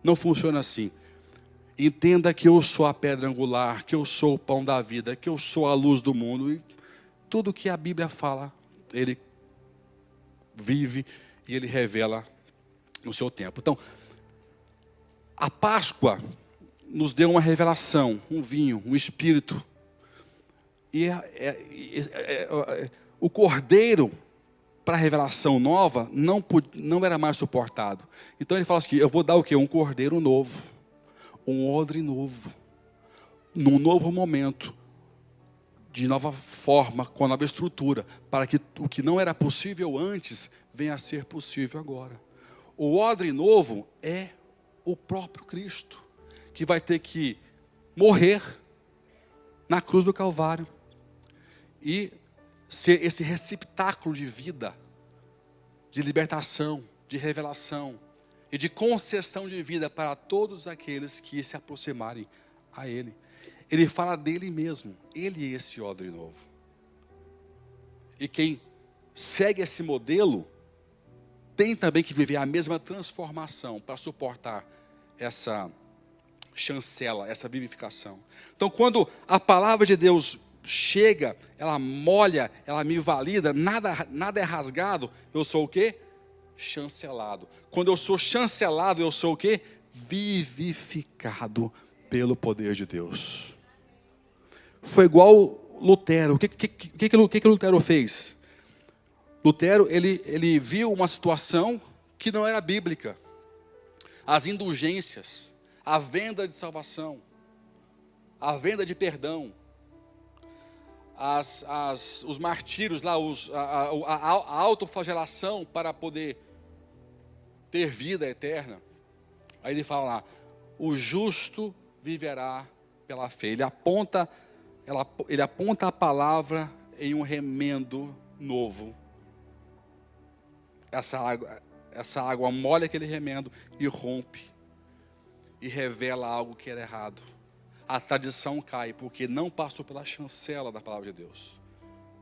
Não funciona assim. Entenda que eu sou a pedra angular, que eu sou o pão da vida, que eu sou a luz do mundo. E tudo que a Bíblia fala, Ele vive e Ele revela no seu tempo. Então, a Páscoa nos deu uma revelação, um vinho, um espírito. E o cordeiro, para a revelação nova, não era mais suportado. Então ele fala assim, eu vou dar o quê? Um cordeiro novo, um odre novo, num novo momento, de nova forma, com a nova estrutura, para que o que não era possível antes, venha a ser possível agora. O odre novo é o próprio Cristo, que vai ter que morrer na cruz do Calvário e ser esse receptáculo de vida, de libertação, de revelação e de concessão de vida para todos aqueles que se aproximarem a Ele. Ele fala dele mesmo, Ele é esse odre novo. E quem segue esse modelo tem também que viver a mesma transformação para suportar essa chancela, essa vivificação. Então, quando a palavra de Deus chega, ela molha, ela me valida, nada é rasgado, eu sou o quê? Chancelado. Quando eu sou chancelado, eu sou o quê? Vivificado pelo poder de Deus. foi igual Lutero. O que Lutero fez? Lutero, ele viu uma situação que não era bíblica. As indulgências, a venda de salvação, a venda de perdão, os martírios lá, a autoflagelação para poder ter vida eterna. Aí ele fala lá, o justo viverá pela fé. Ele aponta a palavra em um remendo novo. Essa água molha aquele remendo e rompe. E revela algo que era errado. A tradição cai, porque não passou pela chancela da palavra de Deus.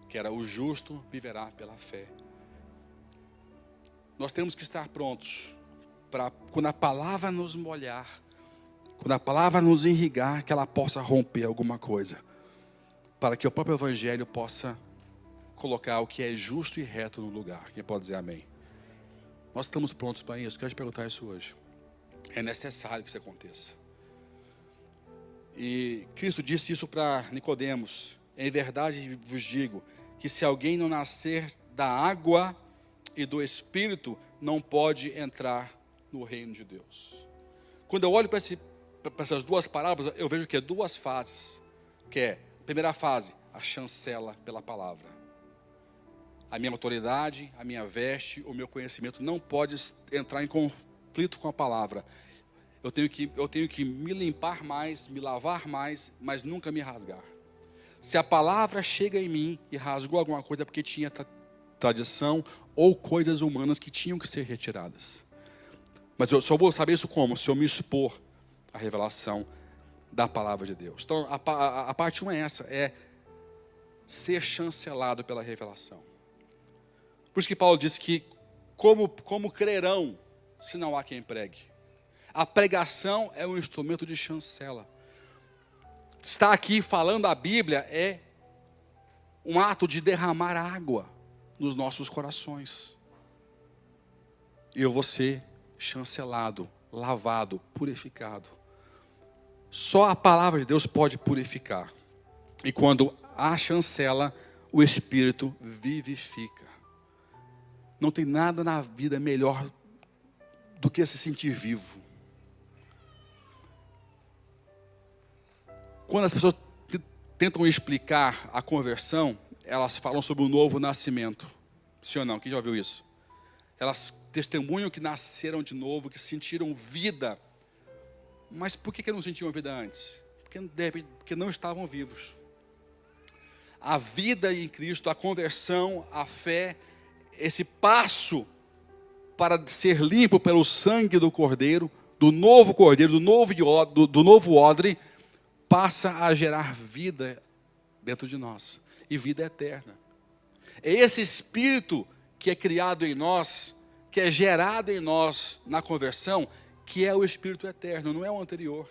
Que era o justo viverá pela fé. Nós temos que estar prontos para, quando a palavra nos molhar, quando a palavra nos irrigar, que ela possa romper alguma coisa. Para que o próprio Evangelho possa colocar o que é justo e reto no lugar. Quem pode dizer amém? Nós estamos prontos para isso. Quero te perguntar isso hoje. É necessário que isso aconteça. E Cristo disse isso para Nicodemos. Em verdade vos digo, que se alguém não nascer da água e do Espírito, não pode entrar no reino de Deus. Quando eu olho para essas duas parábolas, eu vejo que é duas fases. Que é, primeira fase, a chancela pela palavra. A minha autoridade, a minha veste, o meu conhecimento não pode entrar em conflito com a palavra. Eu tenho que me limpar mais, me lavar mais, mas nunca me rasgar. Se a palavra chega em mim e rasgou alguma coisa, é porque tinha tradição ou coisas humanas que tinham que ser retiradas. Mas eu só vou saber isso como? Se eu me expor à revelação da palavra de Deus. Então, a parte 1 é essa, é ser chancelado pela revelação. Por isso que Paulo disse que como crerão se não há quem pregue? A pregação é um instrumento de chancela. Estar aqui falando a Bíblia é um ato de derramar água nos nossos corações. E eu vou ser chancelado, lavado, purificado. Só a palavra de Deus pode purificar. E quando há chancela, o Espírito vivifica. Não tem nada na vida melhor do que se sentir vivo. Quando as pessoas tentam explicar a conversão, elas falam sobre o novo nascimento. Sim ou não? Quem já ouviu isso? Elas testemunham que nasceram de novo, que sentiram vida. Mas por que não sentiam vida antes? Porque não estavam vivos. A vida em Cristo, a conversão, a fé, esse passo para ser limpo pelo sangue do Cordeiro, do novo Cordeiro, do novo odre, passa a gerar vida dentro de nós, e vida eterna. É esse Espírito que é criado em nós, que é gerado em nós na conversão, que é o Espírito eterno, não é o anterior.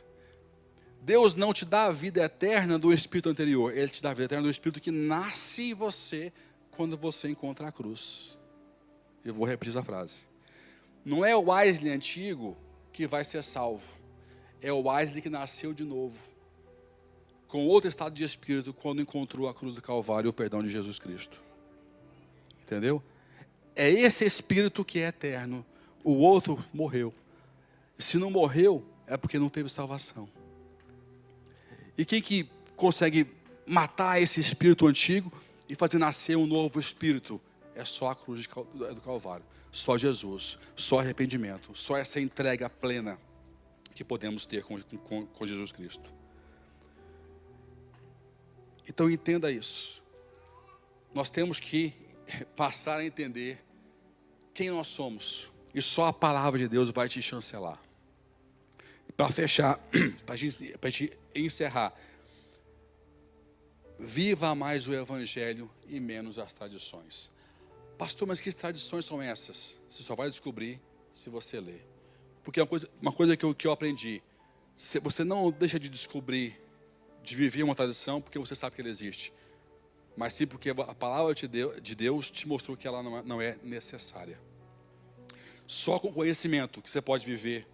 Deus não te dá a vida eterna do Espírito anterior, Ele te dá a vida eterna do Espírito que nasce em você quando você encontra a cruz. Eu vou repetir essa frase. Não é o Wesley antigo que vai ser salvo, é o Wesley que nasceu de novo, com outro estado de espírito, quando encontrou a cruz do Calvário e o perdão de Jesus Cristo. Entendeu? É esse espírito que é eterno. O outro morreu. Se não morreu, é porque não teve salvação. E quem que consegue matar esse espírito antigo e fazer nascer um novo espírito? É só a cruz do Calvário. Só Jesus. Só arrependimento. Só essa entrega plena que podemos ter com Jesus Cristo. Então entenda isso. Nós temos que passar a entender quem nós somos. E só a palavra de Deus vai te chancelar. E para fechar, para a gente encerrar. Viva mais o Evangelho e menos as tradições. Pastor, mas que tradições são essas? Você só vai descobrir se você ler. Porque uma coisa que eu aprendi. Você não deixa de descobrir, de viver uma tradição porque você sabe que ela existe, mas sim porque a palavra de Deus te mostrou que ela não é necessária. Só com conhecimento que você pode viver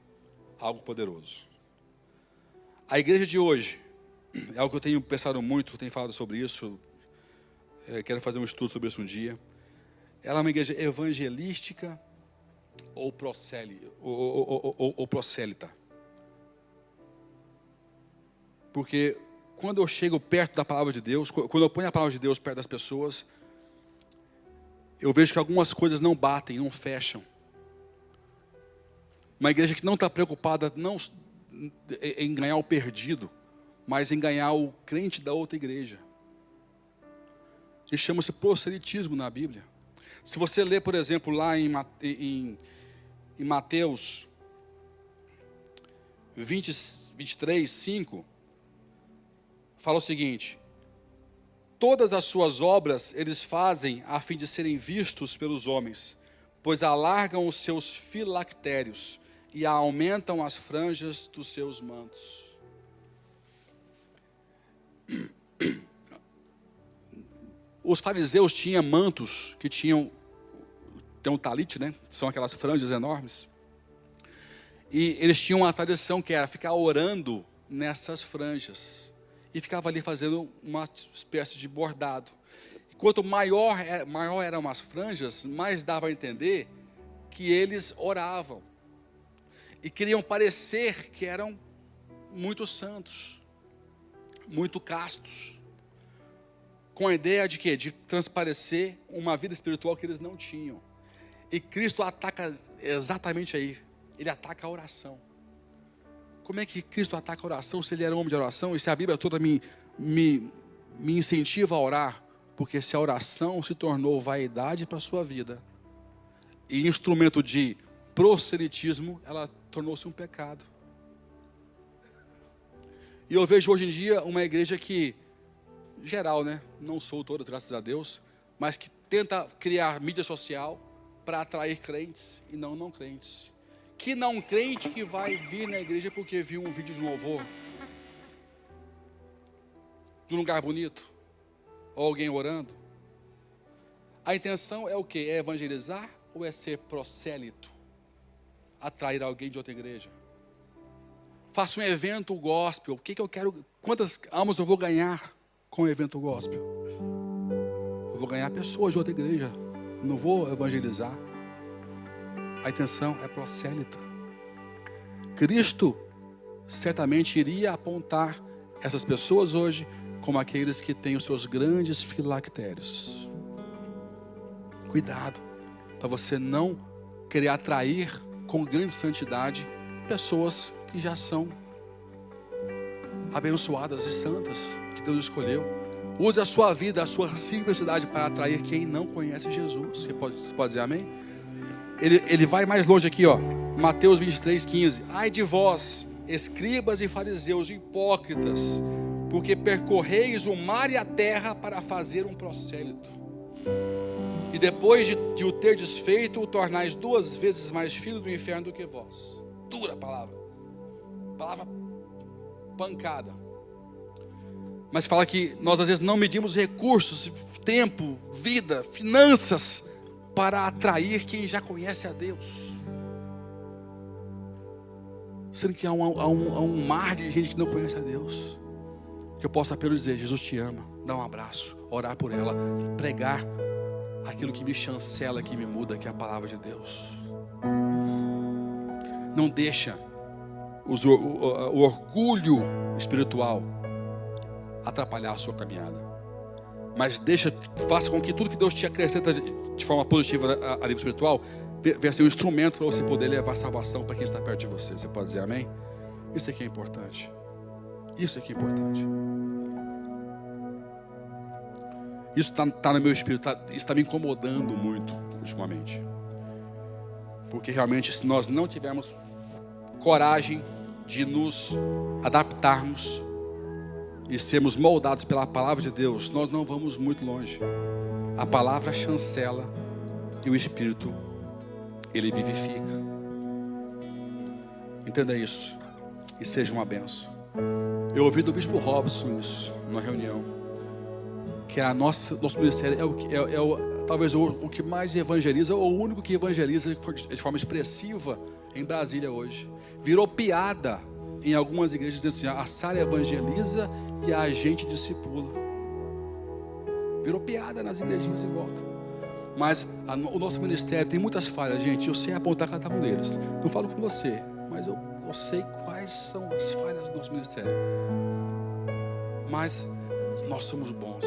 algo poderoso. A igreja de hoje é algo que eu tenho pensado muito, tenho falado sobre isso. Quero fazer um estudo sobre isso um dia. Ela é uma igreja evangelística ou prosélita? Porque quando eu chego perto da palavra de Deus, quando eu ponho a palavra de Deus perto das pessoas, eu vejo que algumas coisas não batem, não fecham. Uma igreja que não está preocupada não em ganhar o perdido, mas em ganhar o crente da outra igreja. Isso chama-se proselitismo na Bíblia. Se você ler, por exemplo, lá em Mateus 23, 5, fala o seguinte: todas as suas obras eles fazem a fim de serem vistos pelos homens, pois alargam os seus filactérios e aumentam as franjas dos seus mantos. Os fariseus tinham mantos que tem um talite, né? São aquelas franjas enormes. E eles tinham uma tradição que era ficar orando nessas franjas. E ficava ali fazendo uma espécie de bordado. E quanto maior eram as franjas, mais dava a entender que eles oravam. E queriam parecer que eram muito santos, muito castos. Com a ideia de quê? De transparecer uma vida espiritual que eles não tinham. E Cristo ataca exatamente aí. Ele ataca a oração. Como é que Cristo ataca a oração se ele era homem de oração? E se a Bíblia toda me incentiva a orar? Porque se a oração se tornou vaidade para a sua vida e instrumento de proselitismo, ela tornou-se um pecado. E eu vejo hoje em dia uma igreja que, geral, né? Não sou todas, graças a Deus, mas que tenta criar mídia social para atrair crentes e não crentes. Que não crente que vai vir na igreja porque viu um vídeo de um louvor, de um lugar bonito, ou alguém orando. A intenção é o quê? É evangelizar ou é ser prosélito? Atrair alguém de outra igreja? Faço um evento gospel. O que eu quero? Quantas almas eu vou ganhar com o evento gospel? Eu vou ganhar pessoas de outra igreja. Não vou evangelizar. A intenção é prosélita. Cristo certamente iria apontar essas pessoas hoje como aqueles que têm os seus grandes filactérios. Cuidado, para você não querer atrair com grande santidade pessoas que já são abençoadas e santas, que Deus escolheu. Use a sua vida, a sua simplicidade para atrair quem não conhece Jesus. Você pode dizer amém? Ele vai mais longe aqui, ó. Mateus 23, 15. Ai de vós, escribas e fariseus hipócritas, porque percorreis o mar e a terra para fazer um prosélito. E depois de o ter desfeito, o tornais 2 vezes mais filho do inferno do que vós. Dura palavra. Palavra pancada. Mas fala que nós às vezes não medimos recursos, tempo, vida, finanças para atrair quem já conhece a Deus. Sendo que há um mar de gente que não conhece a Deus. Que eu posso apenas dizer: Jesus te ama, dar um abraço, orar por ela, pregar aquilo que me chancela, que me muda, que é a palavra de Deus. Não deixa o orgulho espiritual atrapalhar a sua caminhada, mas faça com que tudo que Deus te acrescenta de forma positiva a nível espiritual venha ser um instrumento para você poder levar salvação para quem está perto de você. Você pode dizer amém? Isso aqui é importante. Isso aqui é importante. Isso está no meu espírito, isso está me incomodando muito ultimamente. Porque realmente, se nós não tivermos coragem de nos adaptarmos e sermos moldados pela palavra de Deus, nós não vamos muito longe. A palavra chancela e o Espírito, ele vivifica. Entenda isso e seja uma benção. Eu ouvi do Bispo Robson isso, numa reunião, que nosso ministério talvez o que mais evangeliza, ou o único que evangeliza de forma expressiva em Brasília hoje. Virou piada em algumas igrejas, dizendo assim: a Sara evangeliza e a gente discipula. Virou piada nas igrejinhas e volta. Mas o nosso ministério tem muitas falhas, gente. Eu sei apontar cada um deles. Não falo com você, mas eu sei quais são as falhas do nosso ministério. Mas nós somos bons.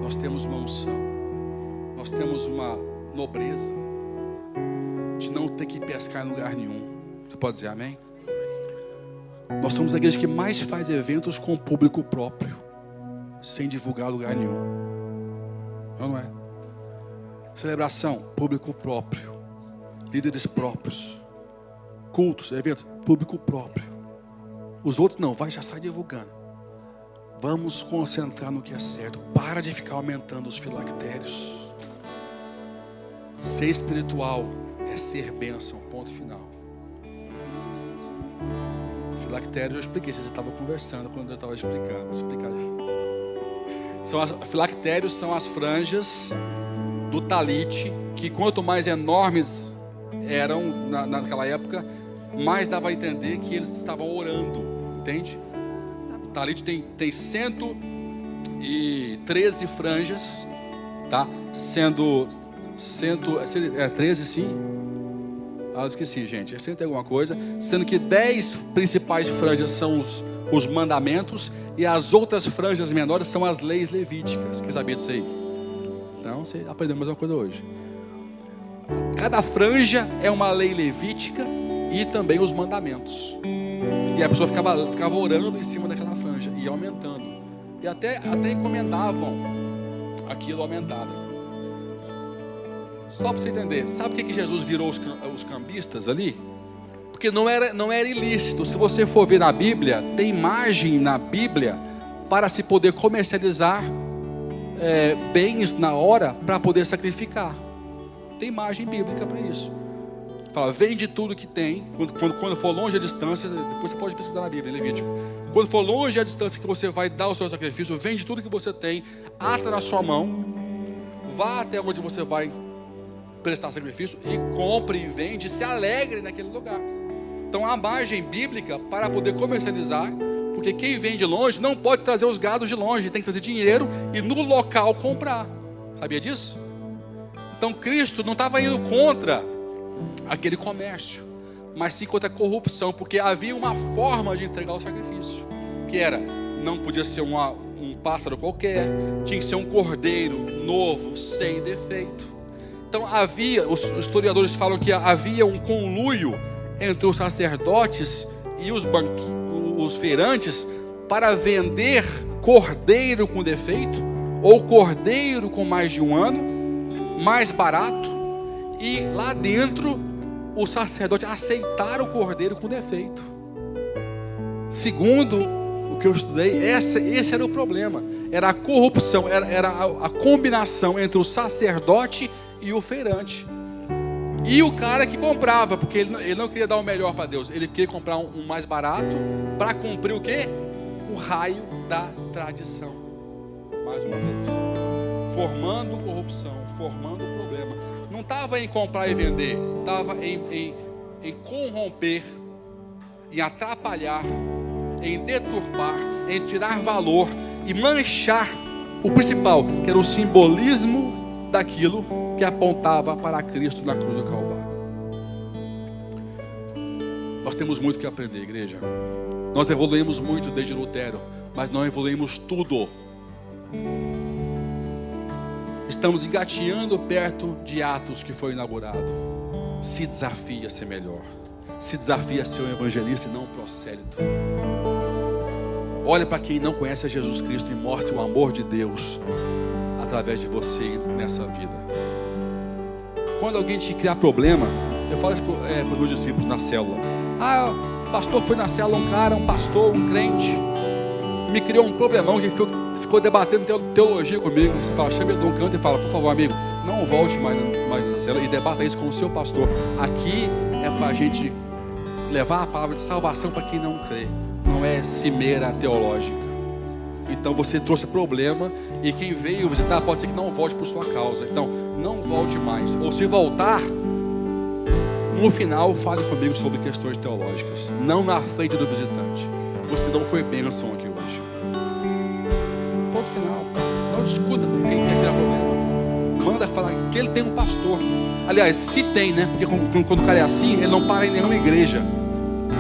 Nós temos uma unção. Nós temos uma nobreza de não ter que pescar em lugar nenhum. Você pode dizer amém? Nós somos a igreja que mais faz eventos com público próprio, sem divulgar lugar nenhum. Não é? Celebração, público próprio. Líderes próprios. Cultos, eventos, público próprio. Os outros não, já sai divulgando. Vamos concentrar no que é certo. Para de ficar aumentando os filactérios. Ser espiritual é ser bênção, ponto final. Filactérios eu expliquei, você estava conversando quando eu estava explicando. Vou explicar. Filactérios são as franjas do talite, que quanto mais enormes eram naquela época, mais dava a entender que eles estavam orando, entende? O talite tem 113 franjas, tá? Sendo 13 sim? Eu esqueci, gente, é 100 e alguma coisa, sendo que 10 principais franjas são os mandamentos e as outras franjas menores são as leis levíticas. Quem sabia disso aí? Então, você aprendeu mais uma coisa hoje. Cada franja é uma lei levítica e também os mandamentos. E a pessoa ficava orando em cima daquela franja e aumentando. E até encomendavam aquilo aumentado. Só para você entender, sabe por que Jesus virou os cambistas ali? Porque não era ilícito. Se você for ver na Bíblia, tem margem na Bíblia para se poder comercializar bens na hora para poder sacrificar. Tem margem bíblica para isso. Fala, vende tudo que tem. Quando for longe a distância, depois você pode pesquisar na Bíblia, em Levítico. Quando for longe a distância que você vai dar o seu sacrifício, vende tudo que você tem, ata na sua mão, vá até onde você vai prestar sacrifício e compre e vende, se alegre naquele lugar. Então há margem bíblica para poder comercializar, porque quem vem de longe não pode trazer os gados de longe, tem que fazer dinheiro e no local comprar. Sabia disso? Então Cristo não estava indo contra aquele comércio, mas sim contra a corrupção, porque havia uma forma de entregar o sacrifício, que era, não podia ser um pássaro qualquer, tinha que ser um cordeiro novo, sem defeito. Então os historiadores falam que havia um conluio entre os sacerdotes e os feirantes para vender cordeiro com defeito ou cordeiro com mais de um ano, mais barato, e lá dentro o sacerdote aceitar o cordeiro com defeito. Segundo o que eu estudei, esse era o problema, era a corrupção, era a combinação entre o sacerdote e o feirante. E o cara que comprava, porque ele não queria dar o melhor para Deus, ele queria comprar um mais barato para cumprir o quê? O raio da tradição. Mais uma vez, formando corrupção, formando problema. Não estava em comprar e vender, estava em corromper, em atrapalhar, em deturpar, em tirar valor e manchar o principal, que era o simbolismo daquilo que apontava para Cristo na cruz do Calvário. Nós temos muito que aprender, igreja. Nós evoluímos muito desde Lutero, mas não evoluímos tudo. Estamos engateando perto de Atos, que foi inaugurado. Se desafia a ser melhor. Se desafia a ser um evangelista e não um prosélito. Olhe para quem não conhece a Jesus Cristo e mostre o amor de Deus através de você nessa vida. Quando alguém te criar problema, eu falo isso para os meus discípulos na célula. Pastor, foi na célula um pastor, um crente, me criou um problemão que ficou debatendo teologia comigo. Você fala, chama ele de um canto e fala, por favor, amigo, não volte mais na célula e debata isso com o seu pastor. Aqui é para a gente levar a palavra de salvação para quem não crê, não é cimeira teológica. Então você trouxe problema e quem veio visitar pode ser que não volte por sua causa. Então não volte mais, ou se voltar, no final fale comigo sobre questões teológicas, não na frente do visitante. Você não foi bênção aqui hoje. Não discuta com quem quer criar problema. Manda falar que ele tem um pastor. Aliás, se tem, né? Porque quando o cara é assim, ele não para em nenhuma igreja.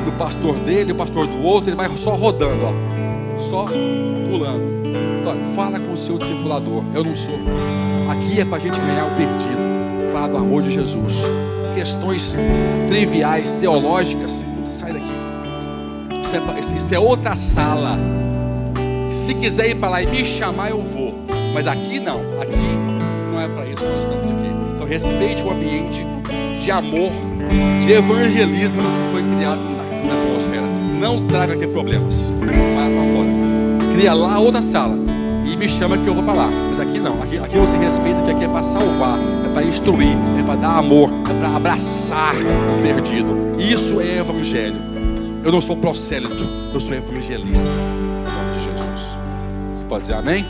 Do pastor dele, o pastor do outro, ele vai só rodando, ó. Só pulando. Então, fala com o seu discipulador. Eu não sou. Aqui é para a gente ganhar o perdido. Fala do amor de Jesus. Questões triviais, teológicas, sai daqui. Isso é outra sala. Se quiser ir para lá e me chamar, eu vou. Mas aqui não. Aqui não é para isso que nós estamos aqui. Então respeite o ambiente de amor, de evangelismo que foi criado aqui na atmosfera. Não traga aqui problemas. Vai para fora. Cria lá outra sala e me chama que eu vou para lá. Mas aqui não. Aqui você respeita que aqui é para salvar, é para instruir, é para dar amor, é para abraçar o perdido. Isso é evangelho. Eu não sou prosélito, eu sou evangelista. Em nome de Jesus. Você pode dizer amém?